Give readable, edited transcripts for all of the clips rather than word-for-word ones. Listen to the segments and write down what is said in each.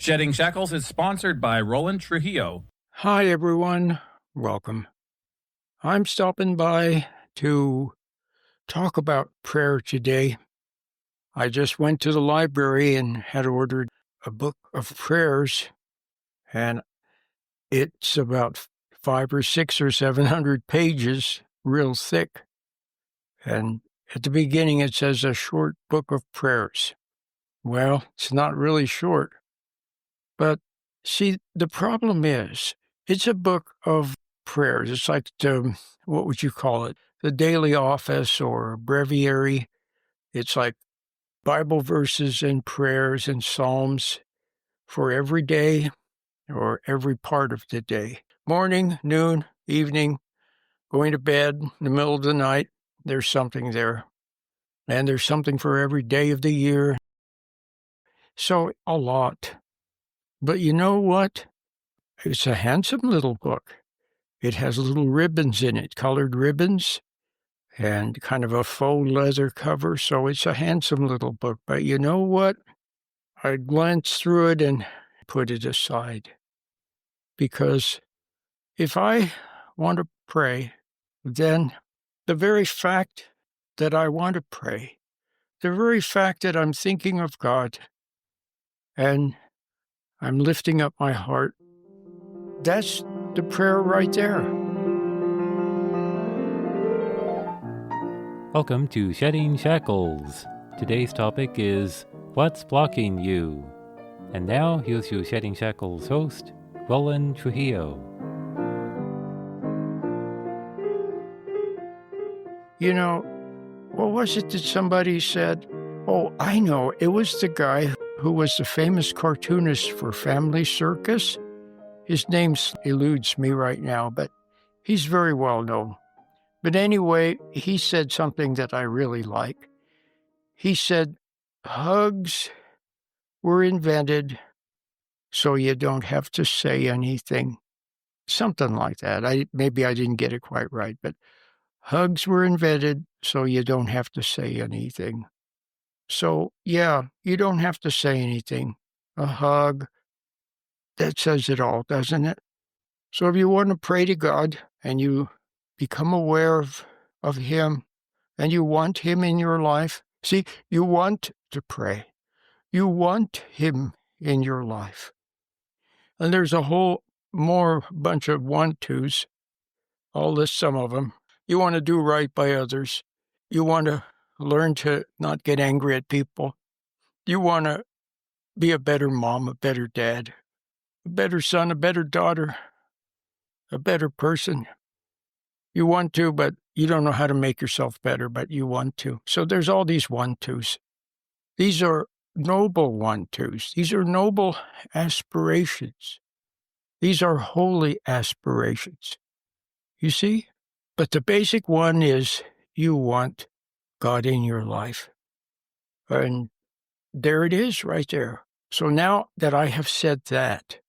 Shedding Shackles is sponsored by Roland Trujillo. Hi, everyone. Welcome. I'm stopping by to talk about prayer today. I just went to the library and had ordered a book of prayers, and it's about 500 or 600 or 700 pages, real thick. And at the beginning, it says a short book of prayers. Well, it's not really short, but see, the problem is it's a book of prayers. It's like what would you call it? The daily office or breviary. It's like Bible verses and prayers and psalms for every day or every part of the day. Morning, noon, evening, going to bed in the middle of the night. There's something there. And there's something for every day of the year. So a lot. But you know what? It's a handsome little book. It has little ribbons in it, colored ribbons, and kind of a faux leather cover, so it's a handsome little book. But you know what? I glanced through it and put it aside. Because if I want to pray, then the very fact that I want to pray, the very fact that I'm thinking of God and I'm lifting up my heart, that's the prayer right there. Welcome to Shedding Shackles. Today's topic is What's Blocking You? And now, here's your Shedding Shackles host, Roland Trujillo. You know, what was it that somebody said? Oh, I know. It was the guy who was the famous cartoonist for Family Circus. His name eludes me right now, but he's very well known. But anyway, he said something that I really like. He said, hugs were invented so you don't have to say anything. Something like that. Maybe I didn't get it quite right, but hugs were invented so you don't have to say anything. So, yeah, you don't have to say anything. A hug, that says it all, doesn't it? So if you want to pray to God and you become aware of Him and you want Him in your life, see, you want to pray. You want Him in your life. And there's a whole more bunch of want-tos. I'll list some of them. You want to do right by others. You want to learn to not get angry at people. You want to be a better mom, a better dad, a better son, a better daughter, a better person. You want to, but you don't know how to make yourself better, but you want to. So there's all these want-tos. These are noble want-tos. These are noble aspirations. These are holy aspirations. You see? But the basic one is you want God in your life. And there it is right there. So now that I have said that,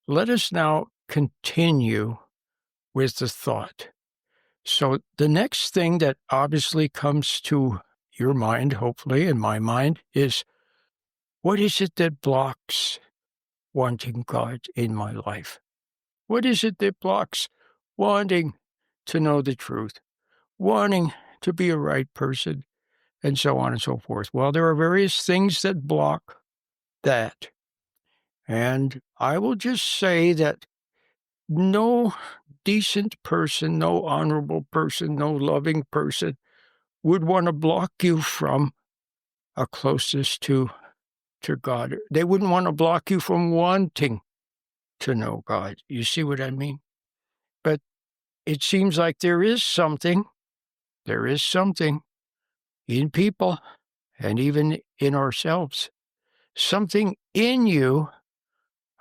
let us now continue with the thought. So the next thing that obviously comes to your mind, hopefully, and my mind, is what is it that blocks wanting God in my life? What is it that blocks wanting to know the truth, wanting to be a right person, and so on and so forth? Well, there are various things that block that. And I will just say that no decent person, no honorable person, no loving person would want to block you from a closeness to God. They wouldn't want to block you from wanting to know God. You see what I mean? But it seems like there is something in people and even in ourselves. Something in you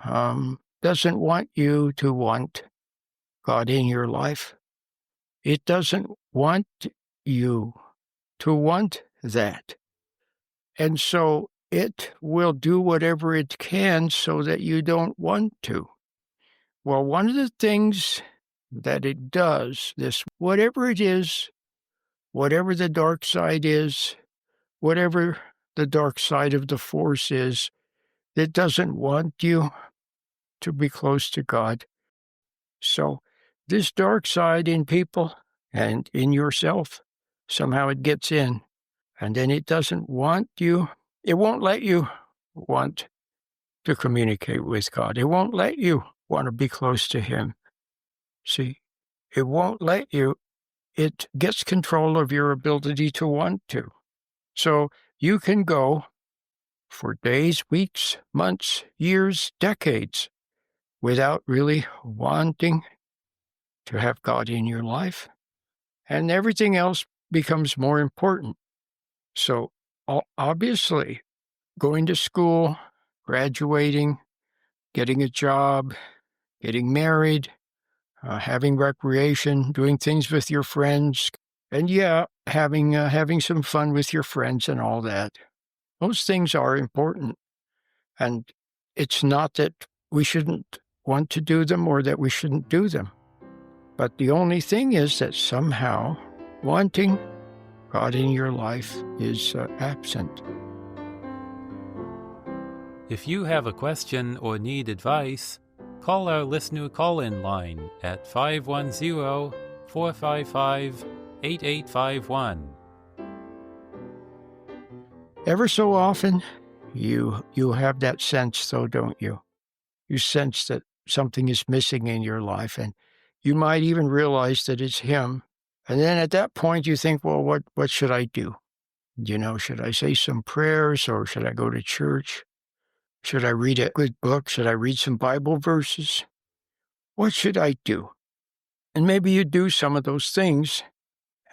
doesn't want you to want God in your life. It doesn't want you to want that. And so it will do whatever it can so that you don't want to. Well, one of the things that it does, whatever it is, whatever the dark side is, whatever the dark side of the force is, that doesn't want you to be close to God. So this dark side in people and in yourself, somehow it gets in, and then it doesn't want you. It won't let you want to communicate with God. It won't let you want to be close to Him. See, it won't let you. It gets control of your ability to want to. So you can go for days, weeks, months, years, decades without really wanting to have God in your life, and everything else becomes more important. So obviously, going to school, graduating, getting a job, getting married, having recreation, doing things with your friends, and having some fun with your friends and all that. Those things are important, and it's not that we shouldn't want to do them or that we shouldn't do them. But the only thing is that somehow wanting God in your life is absent. If you have a question or need advice, call our listener call-in line at 510-455-8851. Ever so often, you have that sense, though, don't you? You sense that something is missing in your life, and you might even realize that it's Him. And then at that point, you think, well, what should I do? Should I say some prayers, or should I go to church? Should I read a good book? Should I read some Bible verses? What should I do? And maybe you do some of those things,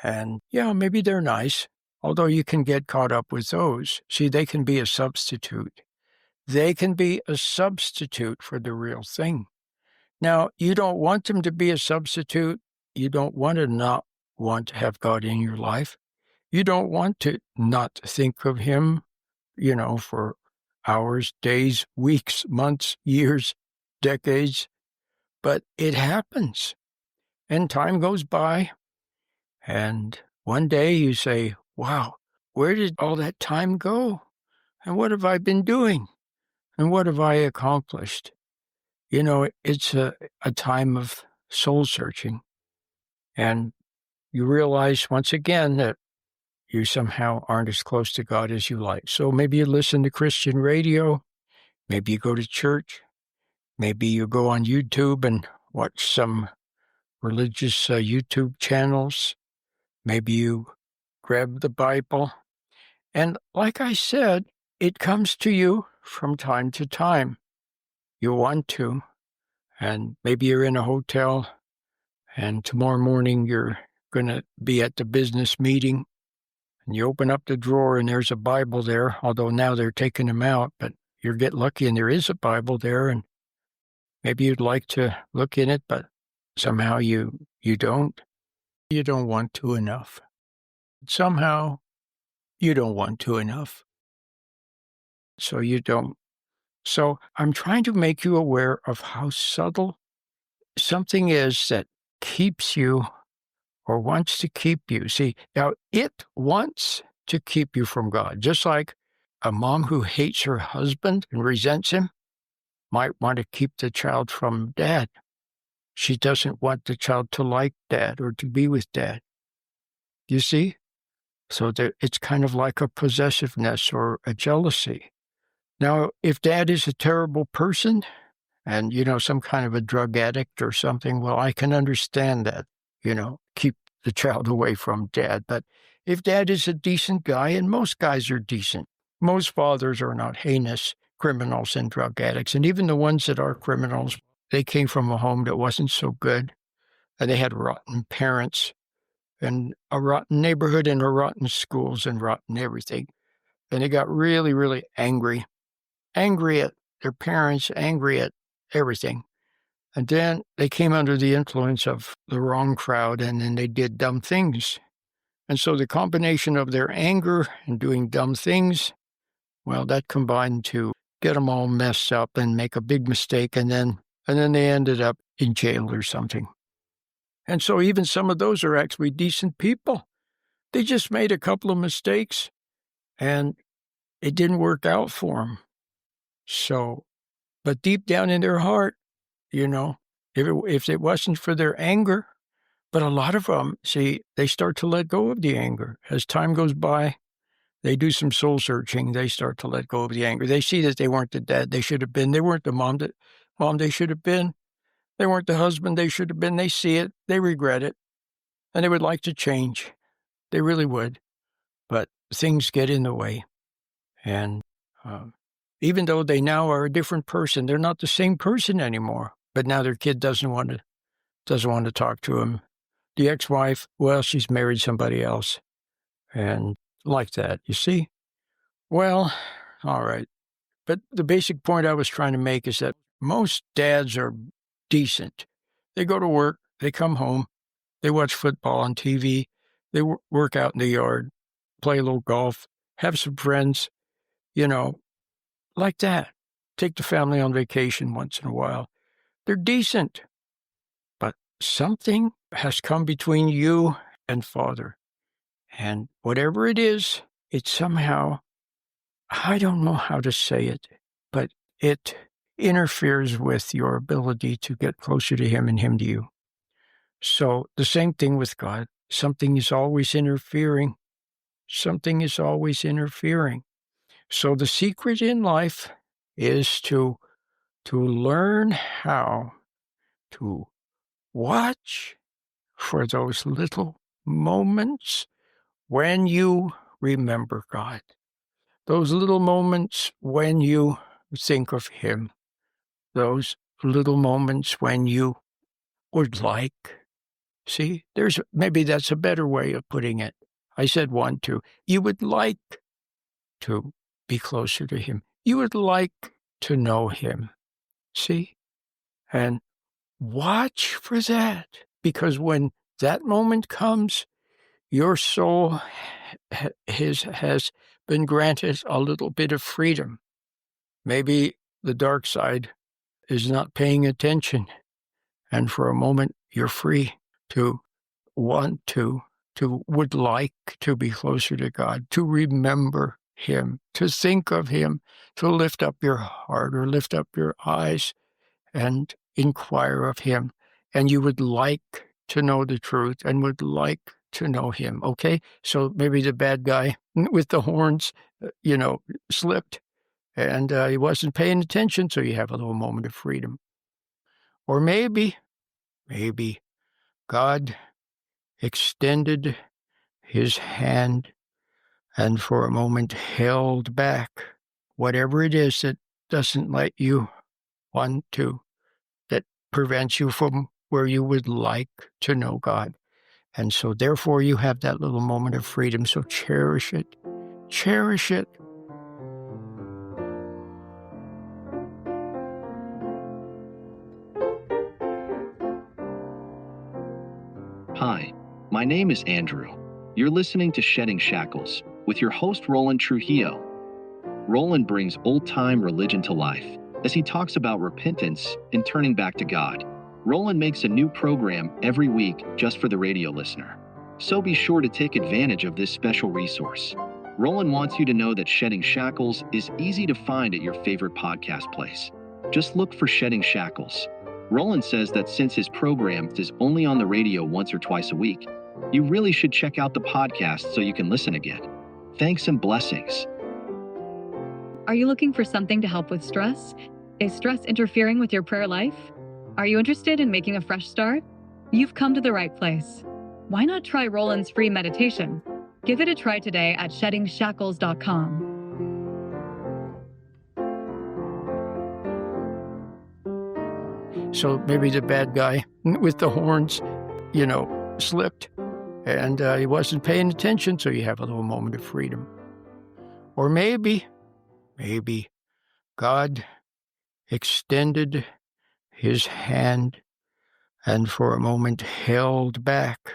and maybe they're nice, although you can get caught up with those. See, they can be a substitute. They can be a substitute for the real thing. Now, you don't want them to be a substitute. You don't want to not want to have God in your life. You don't want to not think of Him, for hours, days, weeks, months, years, decades. But it happens. And time goes by. And one day you say, wow, where did all that time go? And what have I been doing? And what have I accomplished? It's a time of soul searching. And you realize once again that you somehow aren't as close to God as you like. So maybe you listen to Christian radio. Maybe you go to church. Maybe you go on YouTube and watch some religious YouTube channels. Maybe you grab the Bible. And like I said, it comes to you from time to time. You want to. And maybe you're in a hotel, and tomorrow morning you're going to be at the business meeting, and you open up the drawer and there's a Bible there, although now they're taking them out, but you get lucky and there is a Bible there, and maybe you'd like to look in it, but somehow you don't. You don't want to enough. Somehow you don't want to enough. So you don't. So I'm trying to make you aware of how subtle something is that keeps you or wants to keep you. See, now it wants to keep you from God, just like a mom who hates her husband and resents him might want to keep the child from dad. She doesn't want the child to like dad or to be with dad. You see? So it's kind of like a possessiveness or a jealousy. Now, if dad is a terrible person and, some kind of a drug addict or something, well, I can understand that, keep the child away from dad. But if dad is a decent guy, and most guys are decent, most fathers are not heinous criminals and drug addicts. And even the ones that are criminals, they came from a home that wasn't so good. And they had rotten parents and a rotten neighborhood and a rotten schools and rotten everything. And they got really, really angry at their parents, angry at everything. And then they came under the influence of the wrong crowd, and then they did dumb things. And so the combination of their anger and doing dumb things, well, that combined to get them all messed up and make a big mistake, and then they ended up in jail or something. And so even some of those are actually decent people. They just made a couple of mistakes, and it didn't work out for them. So, but deep down in their heart, if it wasn't for their anger, but a lot of them, see, they start to let go of the anger. As time goes by, they do some soul searching. They start to let go of the anger. They see that they weren't the dad they should have been. They weren't the mom they should have been. They weren't the husband they should have been. They see it. They regret it. And they would like to change. They really would. But things get in the way. And even though they now are a different person, they're not the same person anymore. But now their kid doesn't want to talk to him. The ex-wife, well, she's married somebody else. And like that, you see? Well, all right. But the basic point I was trying to make is that most dads are decent. They go to work, they come home, they watch football on TV, they work out in the yard, play a little golf, have some friends, like that. Take the family on vacation once in a while. They're decent. But something has come between you and Father. And whatever it is, it somehow, I don't know how to say it, but it interferes with your ability to get closer to Him and Him to you. So the same thing with God. Something is always interfering. Something is always interfering. So the secret in life is to learn how to watch for those little moments when you remember God. Those little moments when you think of Him. Those little moments when you would like. See, maybe that's a better way of putting it. I said 1, 2. You would like to be closer to Him. You would like to know Him. See? And watch for that. Because when that moment comes, your soul has been granted a little bit of freedom. Maybe the dark side is not paying attention. And for a moment, you're free to want to would like to be closer to God, to remember Him, to think of Him, to lift up your heart or lift up your eyes and inquire of Him. And you would like to know the truth and would like to know Him, okay? So maybe the bad guy with the horns, slipped and he wasn't paying attention, so you have a little moment of freedom. Or maybe God extended His hand and for a moment held back whatever it is that doesn't let you want to, that prevents you from where you would like to know God. And so therefore you have that little moment of freedom. So cherish it. Cherish it. Hi, my name is Andrew. You're listening to Shedding Shackles with your host, Roland Trujillo. Roland brings old-time religion to life as he talks about repentance and turning back to God. Roland makes a new program every week just for the radio listener. So be sure to take advantage of this special resource. Roland wants you to know that Shedding Shackles is easy to find at your favorite podcast place. Just look for Shedding Shackles. Roland says that since his program is only on the radio once or twice a week, you really should check out the podcast so you can listen again. Thanks and blessings. Are you looking for something to help with stress? Is stress interfering with your prayer life? Are you interested in making a fresh start? You've come to the right place. Why not try Roland's free meditation? Give it a try today at sheddingshackles.com. So maybe the bad guy with the horns, slipped and he wasn't paying attention, so you have a little moment of freedom. Or maybe God extended His hand and for a moment held back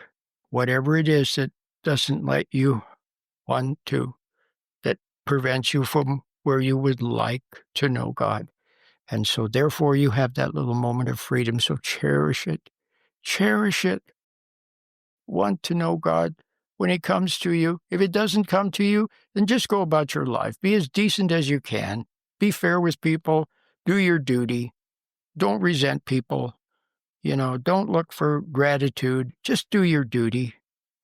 whatever it is that doesn't let you want to, that prevents you from where you would like to know God. And so therefore you have that little moment of freedom. So cherish it. Cherish it. Want to know God when He comes to you. If it doesn't come to you, then just go about your life. Be as decent as you can. be fair with people. Do your duty. Don't resent people. Don't look for gratitude. Just do your duty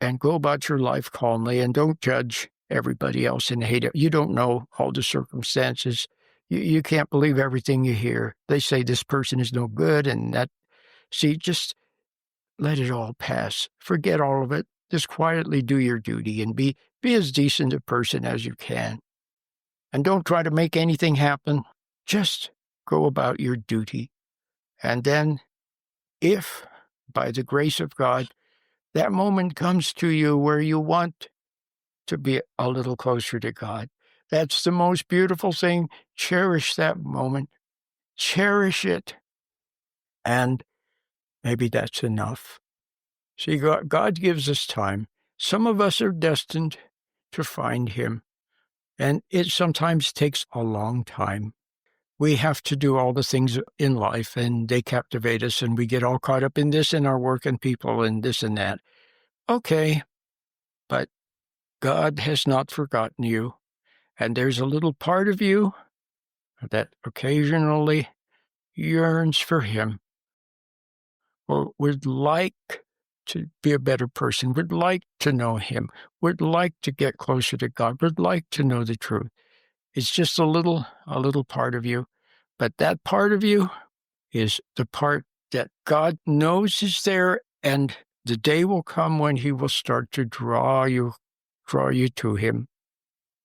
and go about your life calmly, and don't judge everybody else and hate it. You don't know all the circumstances. You can't believe everything you hear. They say this person is no good and that. See, just let it all pass. Forget all of it. Just quietly do your duty and be as decent a person as you can. And don't try to make anything happen. Just go about your duty. And then, if, by the grace of God, that moment comes to you where you want to be a little closer to God, that's the most beautiful thing. Cherish that moment. Cherish it. And maybe that's enough. See, God gives us time. Some of us are destined to find him, and it sometimes takes a long time. We have to do all the things in life, and they captivate us, and we get all caught up in this and our work and people and this and that. Okay, but God has not forgotten you, and there's a little part of you that occasionally yearns for him, or would like to be a better person, would like to know him, would like to get closer to God, would like to know the truth. It's just a little part of you. But that part of you is the part that God knows is there, and the day will come when he will start to draw you to him.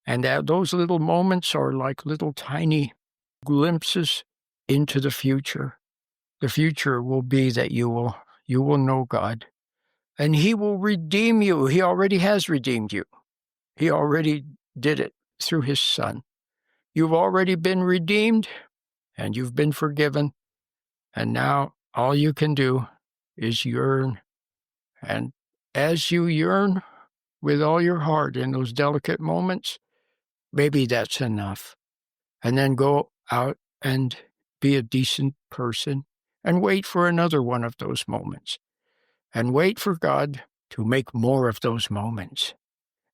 And those little moments are like little tiny glimpses into the future. The future will be that you will know God, and he will redeem you. He already has redeemed you. He already did it through his Son. You've already been redeemed, and you've been forgiven, and now all you can do is yearn. And as you yearn with all your heart in those delicate moments, maybe that's enough. And then go out and be a decent person and wait for another one of those moments. And wait for God to make more of those moments,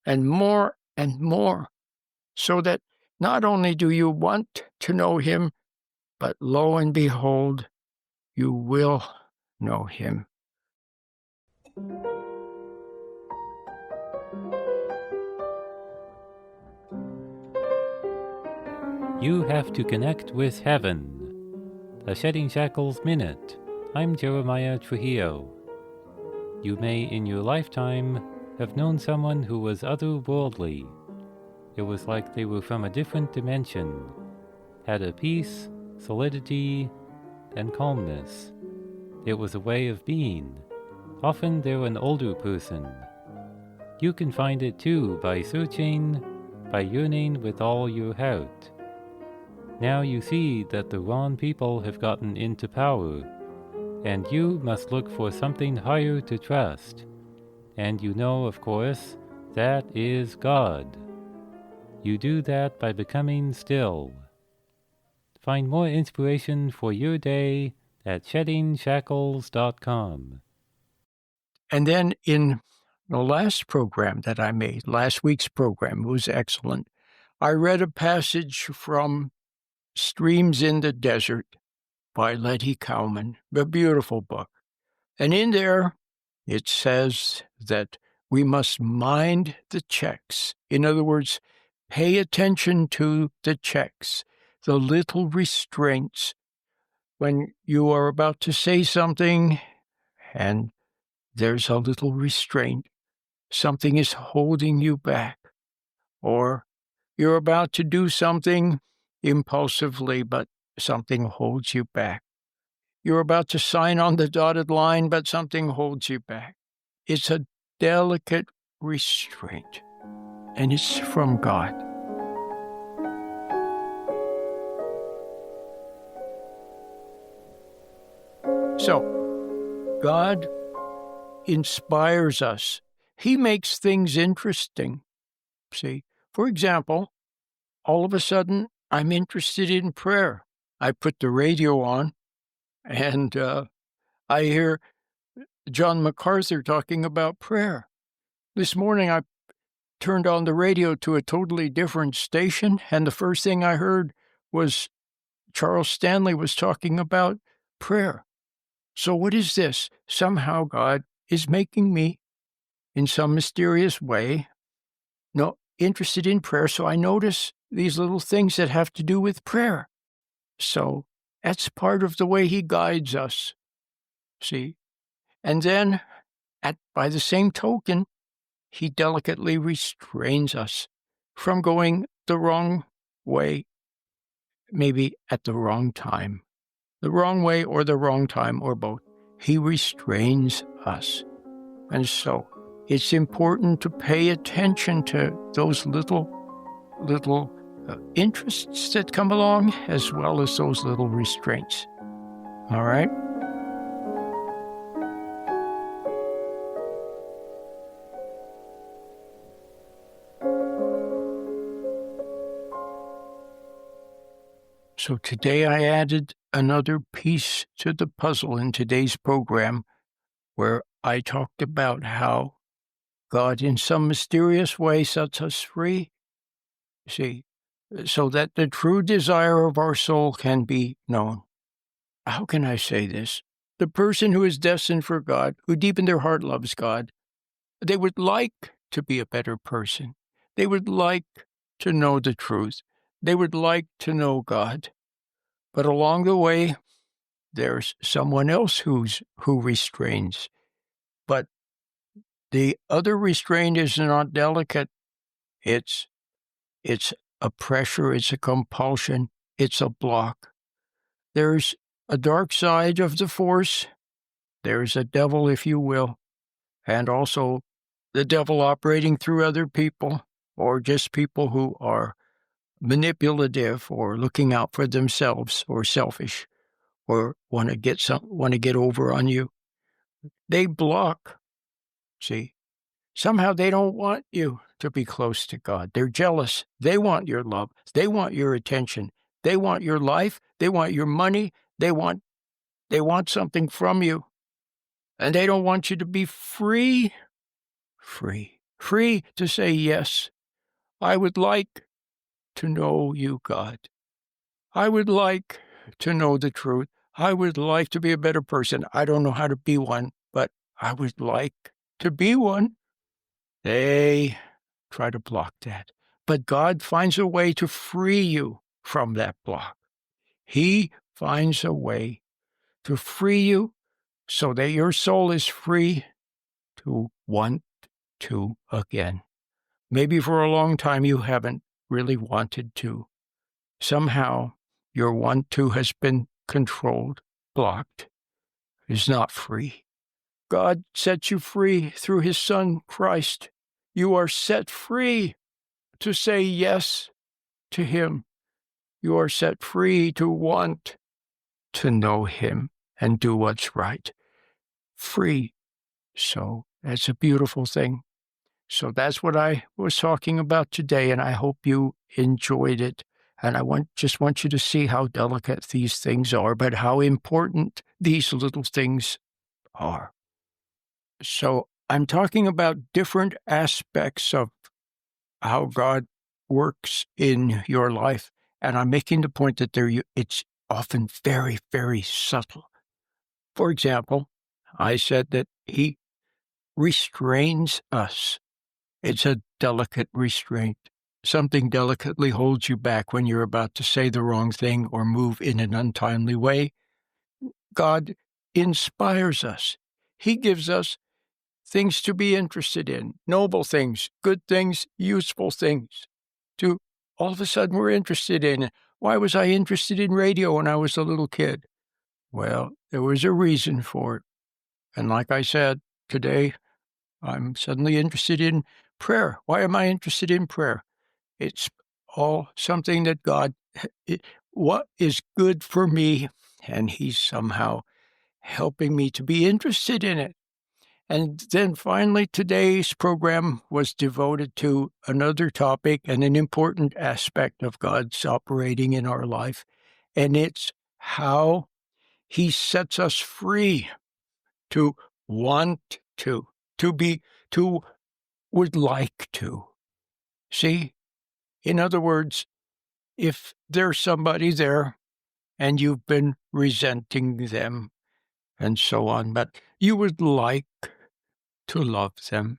and more, so that not only do you want to know him, but lo and behold, you will know him. You have to connect with heaven. A Shedding Shackles Minute. I'm Jeremiah Trujillo. You may, in your lifetime, have known someone who was otherworldly. It was like they were from a different dimension, had a peace, solidity, and calmness. It was a way of being. Often they're an older person. You can find it too by searching, by yearning with all your heart. Now you see that the wrong people have gotten into power, and you must look for something higher to trust. And you know, of course, that is God. You do that by becoming still. Find more inspiration for your day at sheddingshackles.com. And then in the last program that I made, last week's program was excellent. I read a passage from Streams in the Desert by Letty Cowman, a beautiful book. And in there, it says that we must mind the checks. In other words, pay attention to the checks, the little restraints. When you are about to say something and there's a little restraint, something is holding you back, or you're about to do something impulsively, but something holds you back. You're about to sign on the dotted line, but something holds you back. It's a delicate restraint, and it's from God. So, God inspires us. He makes things interesting. See, for example, all of a sudden, I'm interested in prayer. I put the radio on, and I hear John MacArthur talking about prayer. This morning, I turned on the radio to a totally different station, and the first thing I heard was Charles Stanley was talking about prayer. So what is this? Somehow God is making me, in some mysterious way, interested in prayer. So I notice these little things that have to do with prayer. So that's part of the way he guides us. See? And then, by the same token, he delicately restrains us from going the wrong way, maybe at the wrong time. The wrong way or the wrong time or both. He restrains us. And so it's important to pay attention to those little interests that come along, as well as those little restraints. All right? So today I added another piece to the puzzle in today's program, where I talked about how God in some mysterious way sets us free, see, so that the true desire of our soul can be known. How can I say this? The person who is destined for God, who deep in their heart loves God, they would like to be a better person. They would like to know the truth. They would like to know God. But along the way, there's someone else who restrains. But the other restraint is not delicate. It's a pressure, it's a compulsion, it's a block. There's a dark side of the force. There's a devil, if you will, and also the devil operating through other people, or just people who are manipulative or looking out for themselves or selfish or want to get over on you. They block. See, somehow they don't want you to be close to God. They're jealous. They want your love. They want your attention. They want your life. They want your money. They want something from you. And they don't want you to be free to say, yes, I would like to know you, God. I would like to know the truth. I would like to be a better person. I don't know how to be one, but I would like to be one. They try to block that. But God finds a way to free you from that block. He finds a way to free you so that your soul is free to want to again. Maybe for a long time you haven't really wanted to. Somehow your want to has been controlled, blocked, is not free. God sets you free through his Son, Christ. You are set free to say yes to him. You are set free to want to know him and do what's right. Free. So that's a beautiful thing. So that's what I was talking about today, and I hope you enjoyed it. And I just want you to see how delicate these things are, but how important these little things are. So I'm talking about different aspects of how God works in your life, and I'm making the point that it's often very, very subtle. For example, I said that he restrains us. It's a delicate restraint. Something delicately holds you back when you're about to say the wrong thing or move in an untimely way. God inspires us. He gives us things to be interested in, noble things, good things, useful things, to all of a sudden we're interested in. Why was I interested in radio when I was a little kid? Well, there was a reason for it. And like I said, today I'm suddenly interested in prayer. Why am I interested in prayer? It's all something that God, what is good for me, and he's somehow helping me to be interested in it. And then finally, today's program was devoted to another topic and an important aspect of God's operating in our life, and it's how he sets us free to want to be, to would like to. See? In other words, if there's somebody there and you've been resenting them and so on, but you would like to love them.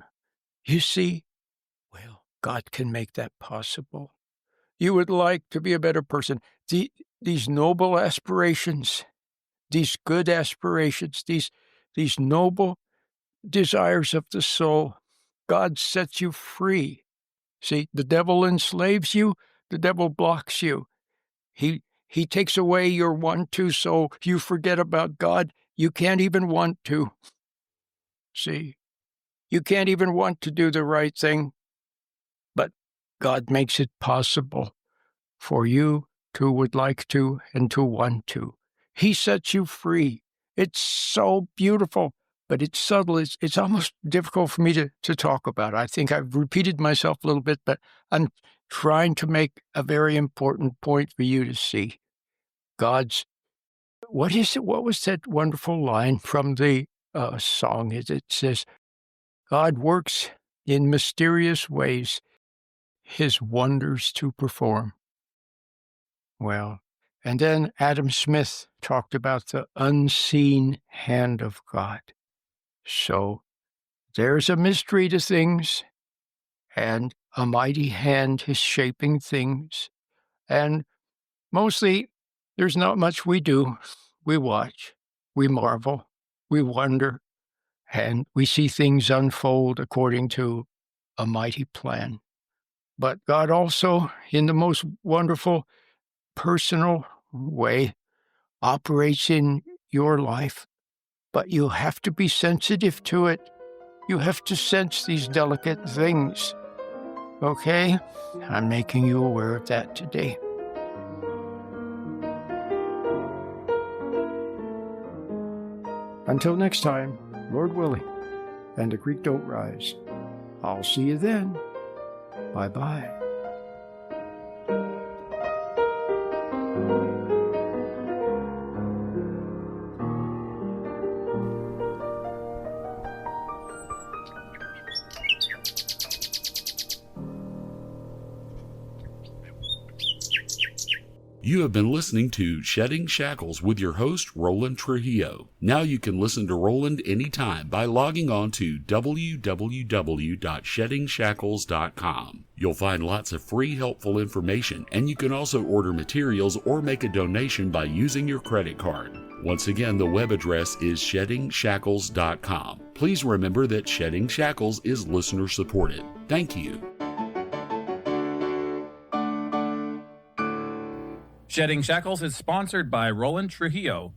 You see, well, God can make that possible. You would like to be a better person. These noble aspirations, these good aspirations, these noble desires of the soul, God sets you free. See, the devil enslaves you, the devil blocks you. He takes away your want to, so you forget about God. You can't even want to. See, you can't even want to do the right thing, but God makes it possible for you to would like to and to want to. He sets you free. It's so beautiful, but it's subtle. It's almost difficult for me to talk about. I think I've repeated myself a little bit, but I'm trying to make a very important point for you to see. What is it? What was that wonderful line from the song? It says, God works in mysterious ways, his wonders to perform. Well, and then Adam Smith talked about the unseen hand of God. So there's a mystery to things, and a mighty hand is shaping things. And mostly, there's not much we do. We watch, we marvel, we wonder, and we see things unfold according to a mighty plan. But God also, in the most wonderful, personal way, operates in your life. But you have to be sensitive to it. You have to sense these delicate things. Okay? I'm making you aware of that today. Until next time, Lord willing, and the creek don't rise. I'll see you then. Bye-bye. You have been listening to Shedding Shackles with your host, Roland Trujillo. Now you can listen to Roland anytime by logging on to www.sheddingshackles.com. You'll find lots of free, helpful information, and you can also order materials or make a donation by using your credit card. Once again, the web address is sheddingshackles.com. Please remember that Shedding Shackles is listener supported. Thank you. Shedding Shackles is sponsored by Roland Trujillo.